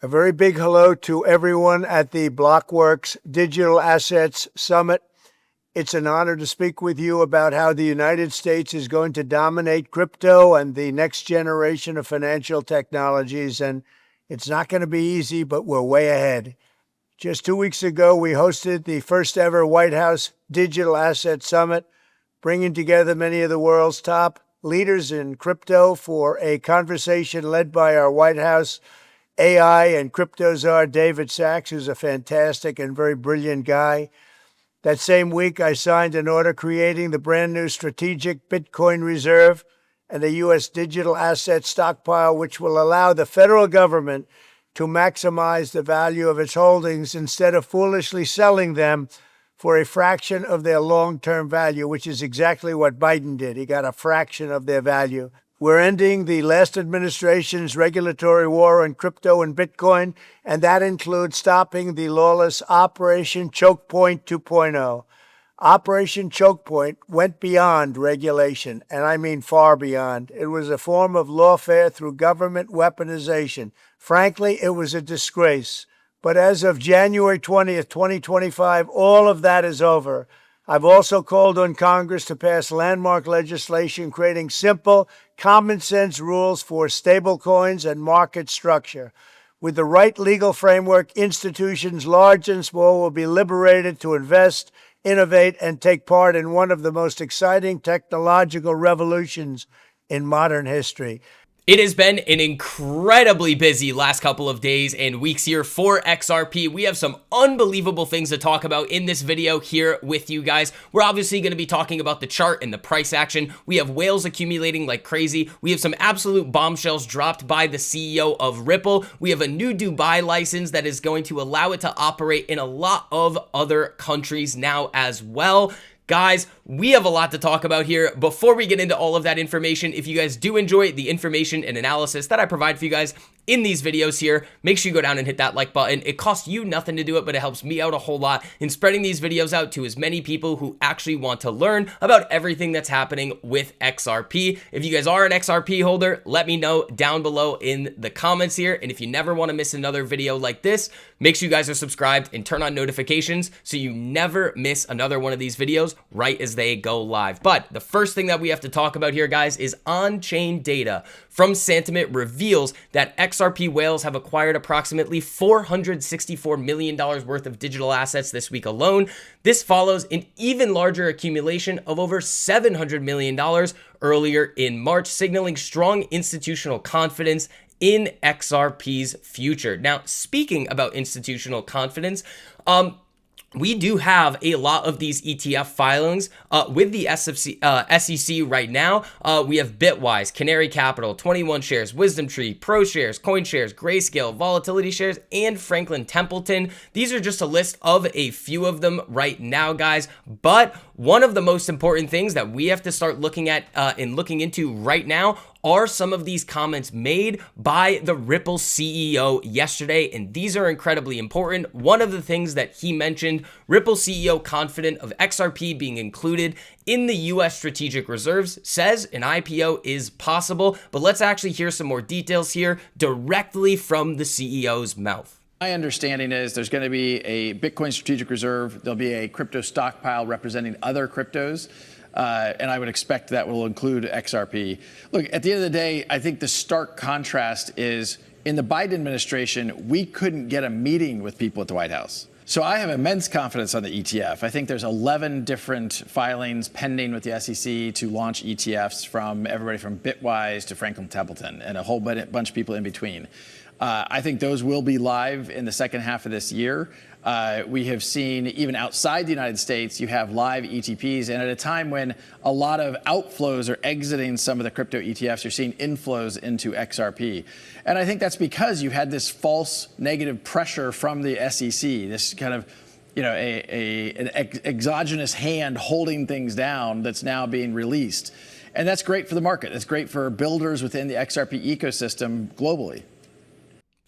A very big hello to everyone at the Blockworks Digital Assets Summit. It's an honor to speak with you about how the United States is going to dominate crypto and the next generation of financial technologies. And it's not going to be easy, but we're way ahead. Just 2 weeks ago, we hosted the first ever White House Digital Asset Summit, bringing together many of the world's top leaders in crypto for a conversation led by our White House AI and crypto czar David Sachs, who's a fantastic and very brilliant guy. That same week, I signed an order creating the brand new strategic Bitcoin reserve and a U.S. digital asset stockpile, which will allow the federal government to maximize the value of its holdings instead of foolishly selling them for a fraction of their long-term value, which is exactly what Biden did. He got a fraction of their value. We're ending the last administration's regulatory war on crypto and Bitcoin, and that includes stopping the lawless Operation Choke Point 2.0. Operation Choke Point went beyond regulation, and I mean far beyond. It was a form of lawfare through government weaponization. Frankly, it was a disgrace. But as of January 20th, 2025, all of that is over. I've also called on Congress to pass landmark legislation creating simple, common sense rules for stablecoins and market structure. With the right legal framework, institutions large and small will be liberated to invest, innovate, and take part in one of the most exciting technological revolutions in modern history. It has been an incredibly busy last couple of days and weeks here for XRP. We have some unbelievable things to talk about in this video here with you guys. We're obviously going to be talking about the chart and the price action. We have whales accumulating like crazy. We have some absolute bombshells dropped by the CEO of Ripple. We have a new Dubai license that is going to allow it to operate in a lot of other countries now as well. Guys, we have a lot to talk about here. Before we get into all of that information, if you guys do enjoy the information and analysis that I provide for you guys in these videos here, make sure you go down and hit that like button. It costs you nothing to do it, but it helps me out a whole lot in spreading these videos out to as many people who actually want to learn about everything that's happening with XRP. If you guys are an XRP holder, let me know down below in the comments here. And if you never want to miss another video like this, make sure you guys are subscribed and turn on notifications so you never miss another one of these videos right as they go live. But the first thing that we have to talk about here, guys, is on-chain data from Sentiment reveals that XRP whales have acquired approximately $464 million worth of digital assets this week alone. This follows an even larger accumulation of over $700 million earlier in March, signaling strong institutional confidence in XRP's future. Now, speaking about institutional confidence, we do have a lot of these ETF filings with the SEC right now. We have Bitwise, Canary Capital, 21 Shares, Wisdom Tree, Pro Shares, Coin Shares, Grayscale, Volatility Shares, and Franklin Templeton. These are just a list of a few of them right now, guys. But one of the most important things that we have to start looking at and looking into right now are some of these comments made by the Ripple CEO yesterday, and these are incredibly important. One of the things that he mentioned, Ripple CEO confident of XRP being included in the U.S. strategic reserves, says an IPO is possible, but let's actually hear some more details here directly from the CEO's mouth. My understanding is there's going to be a Bitcoin strategic reserve. There'll be a crypto stockpile representing other cryptos. And I would expect that will include XRP. Look, at the end of the day, I think the stark contrast is in the Biden administration, we couldn't get a meeting with people at the White House. So I have immense confidence on the ETF. I think there's 11 different filings pending with the SEC to launch ETFs from everybody from Bitwise to Franklin Templeton and a whole bunch of people in between. I think those will be live in the second half of this year. We have seen even outside the United States, you have live ETPs. And at a time when a lot of outflows are exiting some of the crypto ETFs, you're seeing inflows into XRP. And I think that's because you had this false negative pressure from the SEC, this kind of, an exogenous hand holding things down that's now being released. And that's great for the market. That's great for builders within the XRP ecosystem globally.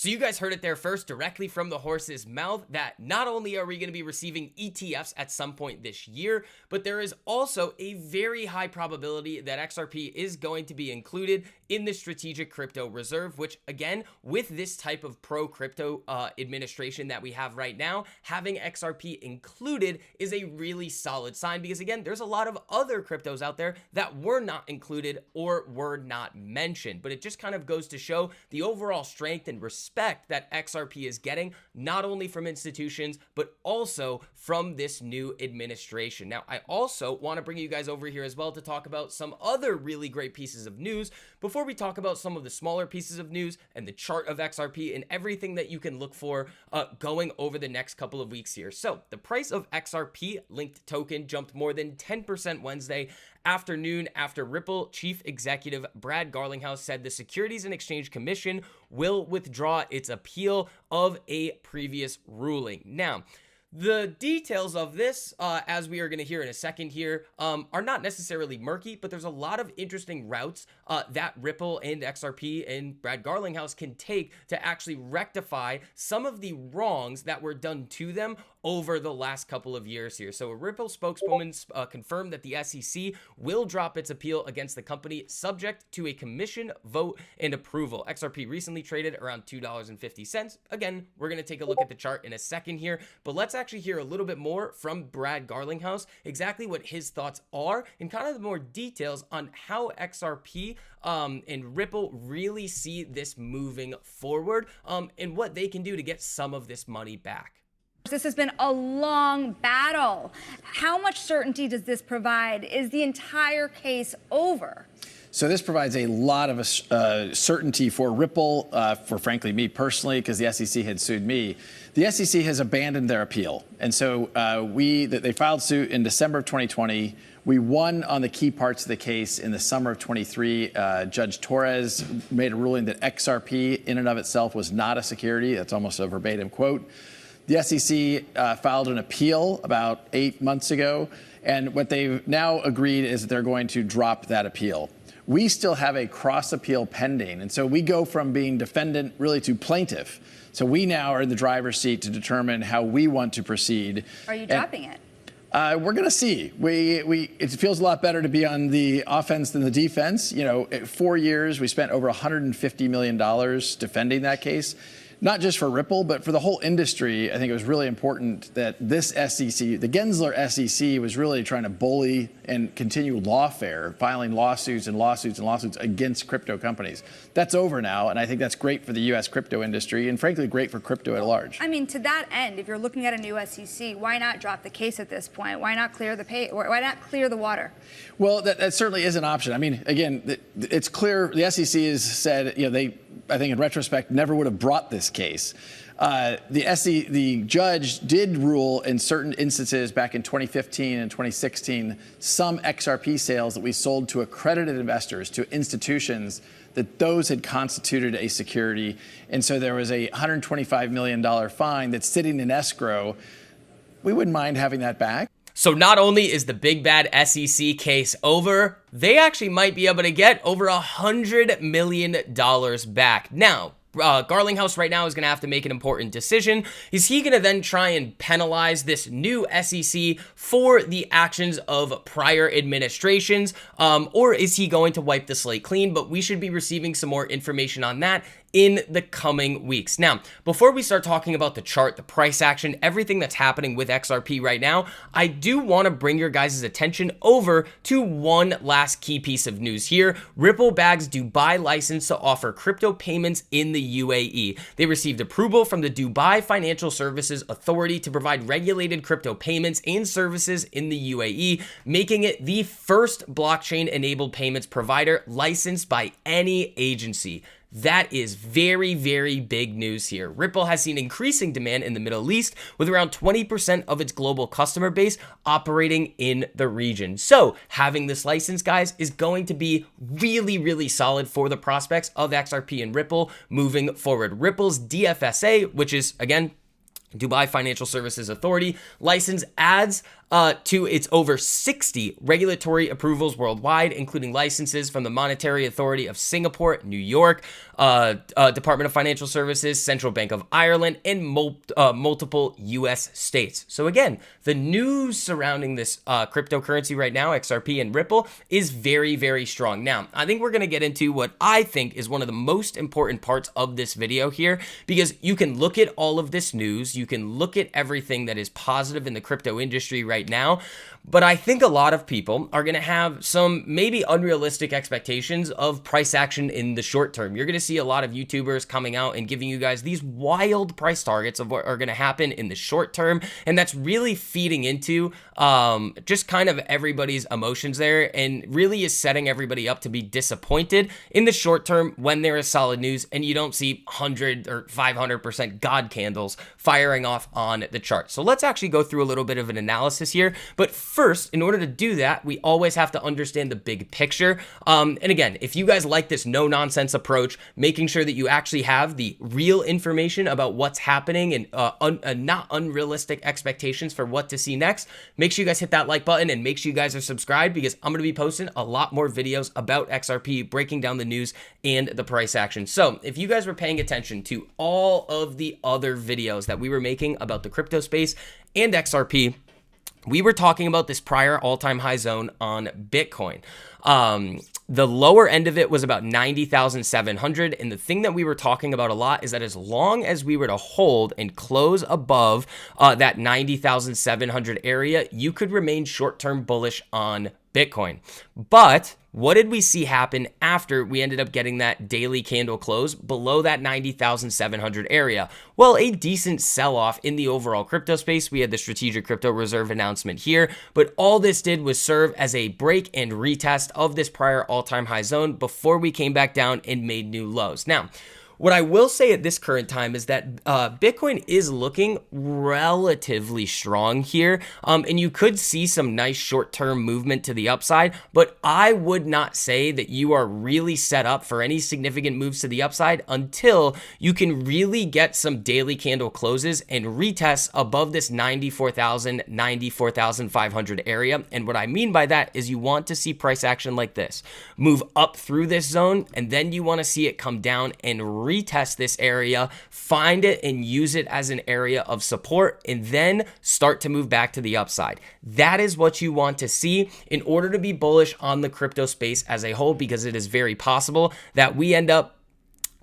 So you guys heard it there first, directly from the horse's mouth, that not only are we going to be receiving ETFs at some point this year, but there is also a very high probability that XRP is going to be included in the strategic crypto reserve, which again, with this type of pro-crypto administration that we have right now, having XRP included is a really solid sign, because again, there's a lot of other cryptos out there that were not included or were not mentioned, but it just kind of goes to show the overall strength and respect that XRP is getting, not only from institutions, but also from this new administration. Now, I also want to bring you guys over here as well to talk about some other really great pieces of news before we talk about some of the smaller pieces of news and the chart of XRP and everything that you can look for going over the next couple of weeks here. So the price of XRP linked token jumped more than 10% Wednesday afternoon after Ripple chief executive Brad Garlinghouse said the Securities and Exchange Commission will withdraw its appeal of a previous ruling. Now, the details of this, as we are going to hear in a second here, are not necessarily murky, but there's a lot of interesting routes that Ripple and XRP and Brad Garlinghouse can take to actually rectify some of the wrongs that were done to them over the last couple of years here. So a Ripple spokeswoman confirmed that the SEC will drop its appeal against the company subject to a commission vote and approval. XRP recently traded around $2.50. Again, we're going to take a look at the chart in a second here, but let's actually hear a little bit more from Brad Garlinghouse, exactly what his thoughts are and kind of the more details on how XRP and Ripple really see this moving forward and what they can do to get some of this money back. This has been a long battle. How much certainty does this provide? Is the entire case over? So this provides a lot of certainty for Ripple, for frankly me personally, because the SEC had sued me. The SEC has abandoned their appeal. And so they filed suit in December of 2020. We won on the key parts of the case in the summer of 23. Judge Torres made a ruling that XRP in and of itself was not a security. That's almost a verbatim quote. The SEC filed an appeal about 8 months ago, and what they've now agreed is that they're going to drop that appeal. We still have a cross appeal pending, and so we go from being defendant really to plaintiff. So we now are in the driver's seat to determine how we want to proceed. Are you dropping it? We're going to see. It feels a lot better to be on the offense than the defense. You know, 4 years, we spent over $150 million defending that case. Not just for Ripple, but for the whole industry. I think it was really important that this SEC, the Gensler SEC, was really trying to bully and continue lawfare, filing lawsuits and lawsuits and lawsuits against crypto companies. That's over now, and I think that's great for the U.S. crypto industry and, frankly, great for crypto at large. I mean, to that end, if you're looking at a new SEC, why not drop the case at this point? Why not clear why not clear the water? Well, that certainly is an option. I mean, again, it's clear the SEC has said, you know, I think in retrospect, never would have brought this case. The judge did rule in certain instances back in 2015 and 2016, some XRP sales that we sold to accredited investors, to institutions, that those had constituted a security. And so there was a $125 million fine that's sitting in escrow. We wouldn't mind having that back. So not only is the big bad SEC case over, they actually might be able to get over $100 million back. Now, Garlinghouse right now is going to have to make an important decision. Is he going to then try and penalize this new SEC for the actions of prior administrations, or is he going to wipe the slate clean? But we should be receiving some more information on that in the coming weeks. Now, before we start talking about the chart, the price action, everything that's happening with XRP right now, I do want to bring your guys' attention over to one last key piece of news here. Ripple bags Dubai license to offer crypto payments in the UAE. They received approval from the Dubai Financial Services Authority to provide regulated crypto payments and services in the UAE, making it the first blockchain-enabled payments provider licensed by any agency. That is very, very big news here. Ripple has seen increasing demand in the Middle East, with around 20% of its global customer base operating in the region. So having this license, guys, is going to be really, really solid for the prospects of XRP and Ripple moving forward. Ripple's DFSA, which is, again, Dubai Financial Services Authority license, adds to its over 60 regulatory approvals worldwide, including licenses from the Monetary Authority of Singapore, New York, Department of Financial Services, Central Bank of Ireland, and multiple U.S. states. So again, the news surrounding this cryptocurrency right now, XRP and Ripple, is very, very strong. Now, I think we're going to get into what I think is one of the most important parts of this video here, because you can look at all of this news, you can look at everything that is positive in the crypto industry right now, but I think a lot of people are going to have some maybe unrealistic expectations of price action in the short term. You're going to see a lot of YouTubers coming out and giving you guys these wild price targets of what are going to happen in the short term, and that's really feeding into just kind of everybody's emotions there, and really is setting everybody up to be disappointed in the short term when there is solid news and you don't see 100 or 500% God candles firing off on the chart. So let's actually go through a little bit of an analysis here. But first, in order to do that, we always have to understand the big picture. And again, if you guys like this no-nonsense approach, making sure that you actually have the real information about what's happening and not unrealistic expectations for what to see next, make sure you guys hit that like button and make sure you guys are subscribed, because I'm going to be posting a lot more videos about XRP, breaking down the news and the price action. So if you guys were paying attention to all of the other videos that we were making about the crypto space and XRP, we were talking about this prior all-time high zone on Bitcoin. The lower end of it was about 90,700. And the thing that we were talking about a lot is that as long as we were to hold and close above that 90,700 area, you could remain short-term bullish on Bitcoin. But what did we see happen after we ended up getting that daily candle close below that 90,700 area? Well, a decent sell-off in the overall crypto space. We had the Strategic Crypto Reserve announcement here, but all this did was serve as a break and retest of this prior all-time high zone before we came back down and made new lows. Now, what I will say at this current time is that Bitcoin is looking relatively strong here, and you could see some nice short-term movement to the upside, but I would not say that you are really set up for any significant moves to the upside until you can really get some daily candle closes and retests above this 94,000, 94,500 area. And what I mean by that is you want to see price action like this. Move up through this zone, and then you want to see it come down and retest this area, find it and use it as an area of support, and then start to move back to the upside. That is what you want to see in order to be bullish on the crypto space as a whole, because it is very possible that we end up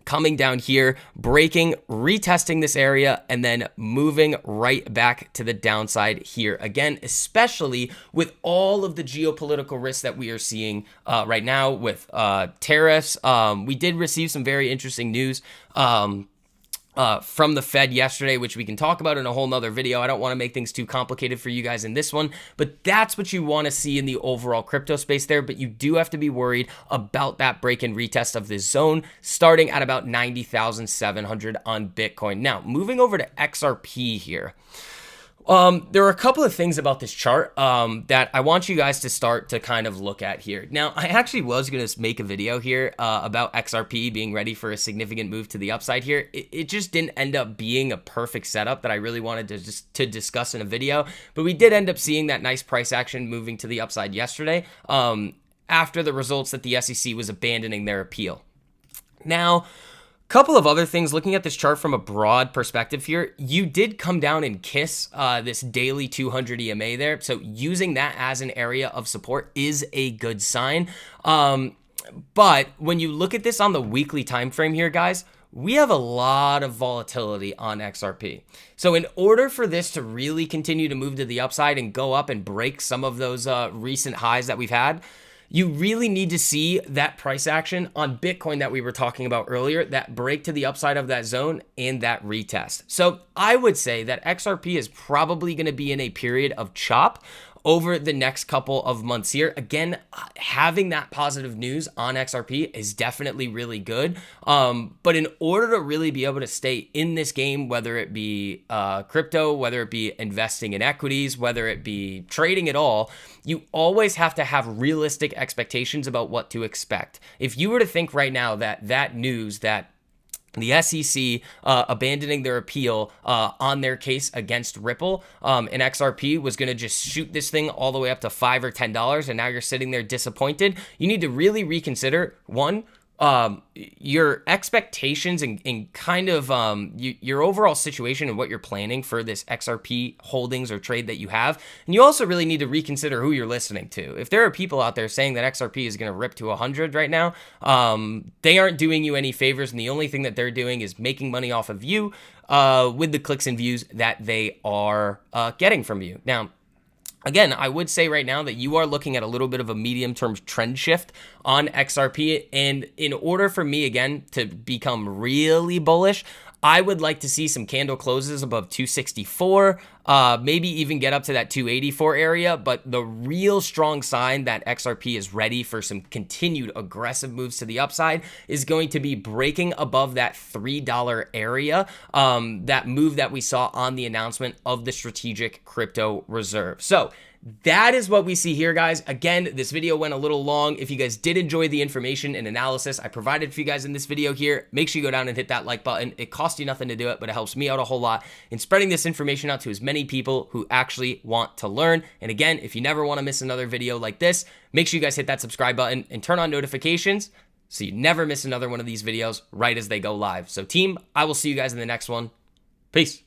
coming down here, breaking, retesting this area, and then moving right back to the downside here again, especially with all of the geopolitical risks that we are seeing right now with tariffs. We did receive some very interesting news from the Fed yesterday, which we can talk about in a whole nother video. I don't want to make things too complicated for you guys in this one, but that's what you want to see in the overall crypto space there. But you do have to be worried about that break and retest of this zone starting at about 90,700 on Bitcoin. Now, moving over to XRP here. There are a couple of things about this chart that I want you guys to start to kind of look at here. Now, I actually was going to make a video here about XRP being ready for a significant move to the upside here. It just didn't end up being a perfect setup that I really wanted to discuss in a video, but we did end up seeing that nice price action moving to the upside yesterday after the results that the SEC was abandoning their appeal. Now, couple of other things, looking at this chart from a broad perspective here, you did come down and kiss this daily 200 EMA there. So using that as an area of support is a good sign. But when you look at this on the weekly time frame here, guys, we have a lot of volatility on XRP. So in order for this to really continue to move to the upside and go up and break some of those recent highs that we've had, you really need to see that price action on Bitcoin that we were talking about earlier, that break to the upside of that zone and that retest. So I would say that XRP is probably going to be in a period of chop over the next couple of months here. Again, having that positive news on XRP is definitely really good. But in order to really be able to stay in this game, whether it be crypto, whether it be investing in equities, whether it be trading at all, you always have to have realistic expectations about what to expect. If you were to think right now that that news that the SEC abandoning their appeal on their case against Ripple, and XRP was going to just shoot this thing all the way up to $5 or $10, and now you're sitting there disappointed. You need to really reconsider, one, your expectations and kind of your overall situation and what you're planning for this XRP holdings or trade that you have. And you also really need to reconsider who you're listening to. If there are people out there saying that XRP is going to rip to 100 right now, they aren't doing you any favors, and the only thing that they're doing is making money off of you with the clicks and views that they are getting from you. Now, again, I would say right now that you are looking at a little bit of a medium-term trend shift on XRP, and in order for me, again, to become really bullish, I would like to see some candle closes above 264, maybe even get up to that 284 area, but the real strong sign that XRP is ready for some continued aggressive moves to the upside is going to be breaking above that $3 area, that move that we saw on the announcement of the strategic crypto reserve. So that is what we see here, guys. Again, this video went a little long. If you guys did enjoy the information and analysis I provided for you guys in this video here, make sure you go down and hit that like button. It costs you nothing to do it, but it helps me out a whole lot in spreading this information out to as many people who actually want to learn. And again, if you never want to miss another video like this, make sure you guys hit that subscribe button and turn on notifications so you never miss another one of these videos right as they go live. So team, I will see you guys in the next one. Peace.